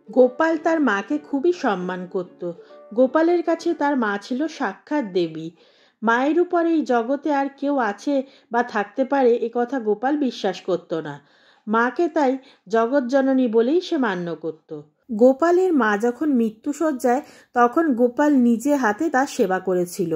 গোপাল তার মাকে খুবই সম্মান করত। গোপালের কাছে তার মা ছিল সাক্ষাৎ দেবী। মায়ের উপর এই জগতে আর কেউ আছে বা থাকতে পারে এ কথা গোপাল বিশ্বাস করত না। মাকে তাই জগৎজননী বলেই সে মান্য করত। গোপালের মা যখন মৃত্যুশয্যায় তখন গোপাল নিজে হাতে তার সেবা করেছিল।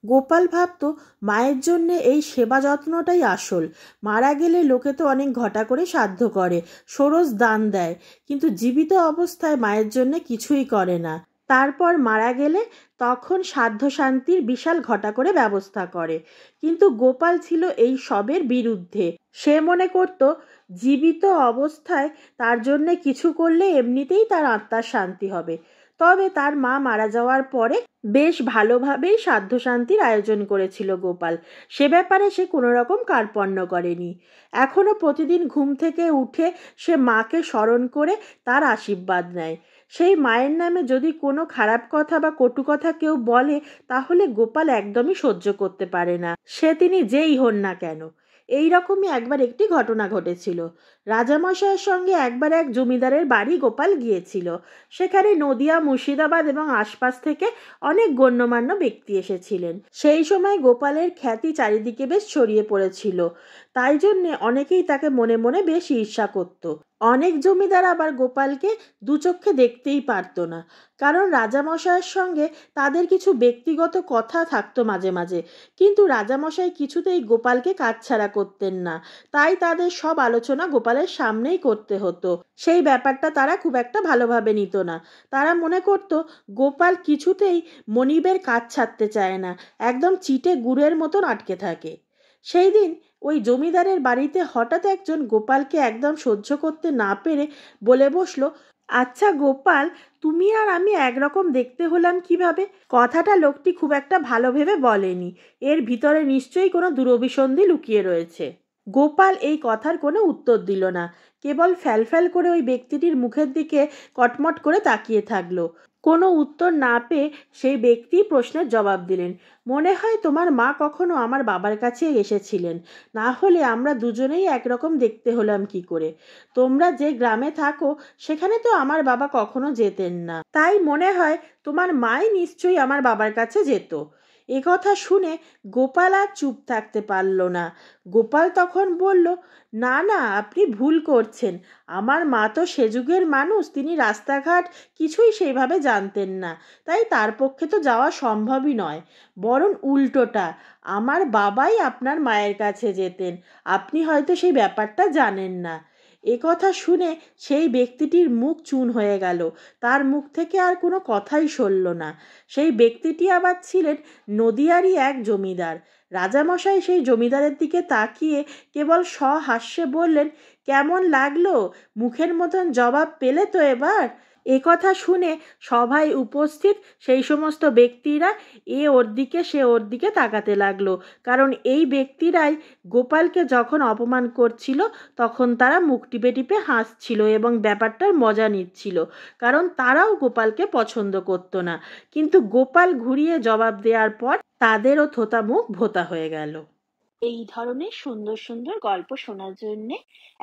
গোপাল ভাবত মায়ের জন্য এই সেবা যত্নটাই আসল। মারা গেলে লোকে তো অনেক ঘটা করে শ্রাদ্ধ করে, ষোড়শ দান দেয়, কিন্তু জীবিত অবস্থায় মায়ের জন্য কিছুই করে না। তারপর মারা গেলে তখন সাধ্য শান্তির বিশাল ঘটা করে ব্যবস্থা করে। কিন্তু গোপাল ছিল এই সবের বিরুদ্ধে। সে মনে করত জীবিত অবস্থায় তার জন্য কিছু করলে এমনিতেই তার আত্মার শান্তি হবে। তবে তার মা মারা যাওয়ার পরে বেশ ভালোভাবেই সাধ্য শান্তির আয়োজন করেছিল গোপাল। সে ব্যাপারে সে কোনো রকম কার্পণ্য করেনি। এখনো প্রতিদিন ঘুম থেকে উঠে সে মাকে স্মরণ করে তার আশীর্বাদ নেয়। সেই মায়ের নামে যদি কোনো খারাপ কথা বা কটু কথা কেউ বলে, তাহলে গোপাল একদমই সহ্য করতে পারে না, সে তিনি যেই হন না কেন। এই রকমই একবার একটি ঘটনা ঘটেছিল। রাজামশাইয়ের সঙ্গে একবার এক জমিদারের বাড়ি গোপাল গিয়েছিল। সেখানে নদিয়া, মুর্শিদাবাদ এবং আশপাশ থেকে অনেক গণ্যমান্য ব্যক্তি এসেছিলেন। সেই সময় গোপালের খ্যাতি চারিদিকে বেশ ছড়িয়ে পড়েছিল। তাই জন্যে অনেকেই তাকে মনে মনে বেশ ঈর্ষা করত। অনেক জমিদার আবার গোপালকে দু চক্ষে দেখতেই পারত না, কারণ রাজামশাইয়ের সঙ্গে তাদের কিছু ব্যক্তিগত কথা থাকতো মাঝে মাঝে। কিন্তু রাজামশাই কিছুতেই গোপালকে কাছছাড়া করতেন না, তাই তাদের সব আলোচনা গোপালের সামনেই করতে হতো। সেই ব্যাপারটা তারা খুব একটা ভালোভাবে নিত না। তারা মনে করত গোপাল কিছুতেই মনিবের কাজ ছাড়তে চায় না, একদম চিটে গুড়ের মতন আটকে থাকে। সেই দিন ওই জমিদারের বাড়িতে হঠাৎ একজন গোপালকে একদম সহ্য করতে না পেরে বলে বসলো, আচ্ছা গোপাল, তুমি আর আমি একরকম দেখতে হলাম কিভাবে? কথাটা লোকটি খুব একটা ভালো ভেবে বলেনি। এর ভিতরে নিশ্চয়ই কোনো দুরভিসন্ধি লুকিয়ে রয়েছে। গোপাল এই কথার কোনো উত্তর দিল না, কেবল ফ্যালফ্যাল করে ওই ব্যক্তিটির মুখের দিকে কটমট করে তাকিয়ে থাকলো। কোনো উত্তর না পেয়ে সেই ব্যক্তি প্রশ্নের জবাব দিলেন, মনে হয় তোমার মা কখনো আমার বাবার কাছে এসেছিলেন, না হলে আমরা দুজনেই একরকম দেখতে হলাম কি করে? তোমরা যে গ্রামে থাকো সেখানে তো আমার বাবা কখনো যেতেন না, তাই মনে হয় তোমার মাই নিশ্চয়ই আমার বাবার কাছে যেত। এ কথা শুনে গোপাল আর চুপ থাকতে পারল না। গোপাল তখন বলল, না না, আপনি ভুল করছেন। আমার মা তো সে যুগের মানুষ, তিনি রাস্তাঘাট কিছুই সেইভাবে জানতেন না, তাই তার পক্ষে তো যাওয়া সম্ভবই নয়। বরং উল্টোটা, আমার বাবাই আপনার মায়ের কাছে যেতেন, আপনি হয়তো সেই ব্যাপারটা জানেন না। এ কথা শুনে সেই ব্যক্তিটির মুখ চুন হয়ে গেল, তার মুখ থেকে আর কোনো কথাই সরল না। সেই ব্যক্তিটি আবার ছিলেন নদিয়ারই এক জমিদার। রাজামশাই সেই জমিদারের দিকে তাকিয়ে কেবল সহাস্যে বললেন, কেমন লাগলো? মুখের মতন জবাব পেলে তো এবার? এ কথা শুনে সভায় উপস্থিত সেই সমস্ত ব্যক্তিরা ওর দিকে সে ওর দিকে তাকাতে লাগলো, কারণ এই ব্যক্তিরাই গোপালকে যখন অপমান করছিল তখন তারা মুখ টিপে টিপে হাসছিল এবং ব্যাপারটার মজা নিচ্ছিল, কারণ তারাও গোপালকে পছন্দ করতো না। কিন্তু গোপাল ঘুরিয়ে জবাব দেওয়ার পর তাদেরও থোতা মুখ ভোতা হয়ে গেল। এই ধরনের সুন্দর সুন্দর গল্প শোনার জন্য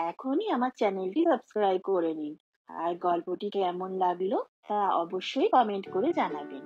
এখনই আমার চ্যানেলটি সাবস্ক্রাইব করে নিন। আর গল্পটি কেমন লাগলো তা অবশ্যই কমেন্ট করে জানাবেন।